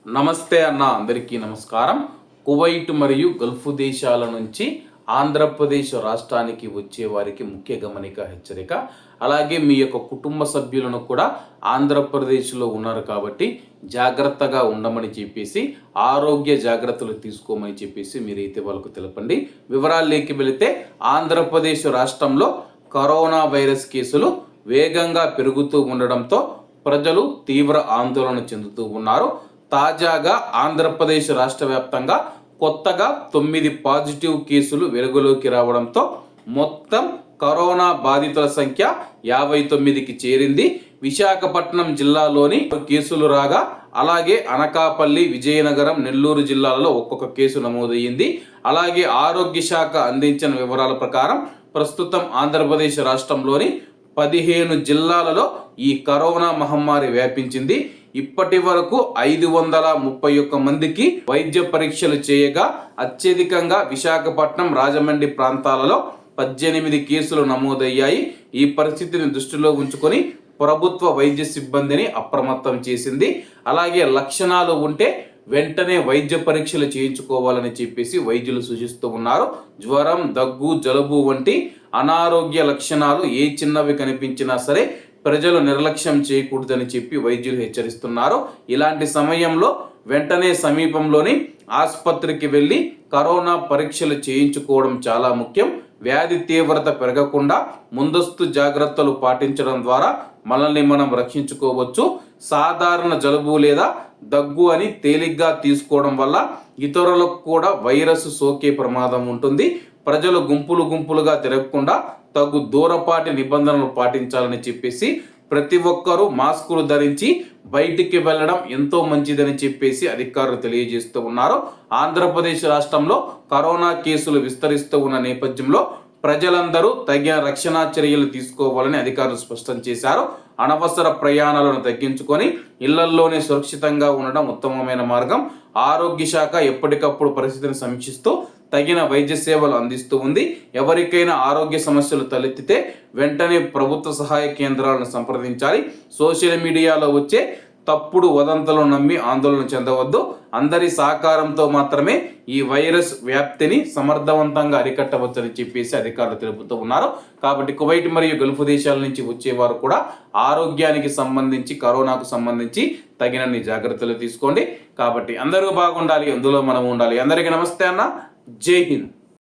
నమస్తే అన్న, అందరికీ నమస్కారం. కువైట్ మరియు గల్ఫ్ దేశాల నుంచి ఆంధ్రప్రదేశ్ రాష్ట్రానికి వచ్చే వారికి ముఖ్య గమనిక, హెచ్చరిక. అలాగే మీ యొక్క కుటుంబ సభ్యులను కూడా ఆంధ్రప్రదేశ్లో ఉన్నారు కాబట్టి జాగ్రత్తగా ఉండమని చెప్పేసి, ఆరోగ్య జాగ్రత్తలు తీసుకోమని చెప్పేసి మీరైతే వాళ్ళకు తెలపండి. వివరాల్లోకి వెళితే, ఆంధ్రప్రదేశ్ రాష్ట్రంలో కరోనా వైరస్ కేసులు వేగంగా పెరుగుతూ ఉండడంతో ప్రజలు తీవ్ర ఆందోళన చెందుతూ ఉన్నారు. తాజాగా ఆంధ్రప్రదేశ్ రాష్ట్ర వ్యాప్తంగా కొత్తగా 9 పాజిటివ్ కేసులు వెలుగులోకి రావడంతో మొత్తం కరోనా బాధితుల సంఖ్య 59కి చేరింది. విశాఖపట్నం జిల్లాలోని కేసులు రాగా, అలాగే అనకాపల్లి, విజయనగరం, నెల్లూరు జిల్లాలలో ఒక్కొక్క కేసు నమోదయ్యింది. అలాగే ఆరోగ్య శాఖ అందించిన వివరాల ప్రకారం ప్రస్తుతం ఆంధ్రప్రదేశ్ రాష్ట్రంలోని 15 జిల్లాలలో ఈ కరోనా మహమ్మారి వ్యాపించింది. ఇప్పటి వరకు 531 మందికి వైద్య పరీక్షలు చేయగా, అత్యధికంగా విశాఖపట్నం, రాజమండ్రి ప్రాంతాలలో 18 కేసులు నమోదయ్యాయి. ఈ పరిస్థితిని దృష్టిలో ఉంచుకొని ప్రభుత్వ వైద్య సిబ్బందిని అప్రమత్తం చేసింది. అలాగే లక్షణాలు ఉంటే వెంటనే వైద్య పరీక్షలు చేయించుకోవాలని చెప్పేసి వైద్యులు సూచిస్తూ ఉన్నారు. జ్వరం, దగ్గు, జలుబు వంటి అనారోగ్య లక్షణాలు ఏ చిన్నవి కనిపించినా సరే ప్రజలు నిర్లక్ష్యం చేయకూడదని చెప్పి వైద్యులు హెచ్చరిస్తున్నారు. ఇలాంటి సమయంలో వెంటనే సమీపంలోని ఆసుపత్రికి వెళ్ళి కరోనా పరీక్షలు చేయించుకోవడం చాలా ముఖ్యం. వ్యాధి తీవ్రత పెరగకుండా ముందస్తు జాగ్రత్తలు పాటించడం ద్వారా మనల్ని మనం రక్షించుకోవచ్చు. సాధారణ జలుబు లేదా దగ్గు అని తేలిగ్గా తీసుకోవడం వల్ల ఇతరులకు కూడా వైరస్ సోకే ప్రమాదం ఉంటుంది. ప్రజలు గుంపులుగా తిరగకుండా తగు దూరపాటి నిబంధనలు పాటించాలని చెప్పేసి, ప్రతి ఒక్కరూ మాస్కులు ధరించి బయటికి వెళ్ళడం ఎంతో మంచిదని చెప్పేసి అధికారులు తెలియజేస్తూ ఉన్నారు. ఆంధ్రప్రదేశ్ రాష్ట్రంలో కరోనా కేసులు విస్తరిస్తూ ఉన్న నేపథ్యంలో ప్రజలందరూ తగిన రక్షణ చర్యలు తీసుకోవాలని అధికారులు స్పష్టం చేశారు. అనవసర ప్రయాణాలను తగ్గించుకొని ఇళ్లల్లోనే సురక్షితంగా ఉండడం ఉత్తమమైన మార్గం. ఆరోగ్య శాఖ ఎప్పటికప్పుడు పరిస్థితిని సమీక్షిస్తూ తగిన వైద్య సేవలు అందిస్తూ ఉంది. ఎవరికైనా ఆరోగ్య సమస్యలు తలెత్తితే వెంటనే ప్రభుత్వ సహాయ కేంద్రాలను సంప్రదించాలి. సోషల్ మీడియాలో వచ్చే తప్పుడు వదంతులను నమ్మి ఆందోళన చెందవద్దు. అందరి సహకారంతో మాత్రమే ఈ వైరస్ వ్యాప్తిని సమర్థవంతంగా అరికట్టవచ్చని చెప్పేసి అధికారులు తెలుపుతూ ఉన్నారు. కాబట్టి కువైట్ మరియు గల్ఫ్ దేశాల నుంచి వచ్చేవారు కూడా ఆరోగ్యానికి సంబంధించి, కరోనాకు సంబంధించి తగినన్ని జాగ్రత్తలు తీసుకోండి. కాబట్టి అందరూ బాగుండాలి, అందులో మనం ఉండాలి. అందరికీ నమస్తే అన్న, జై హింద్.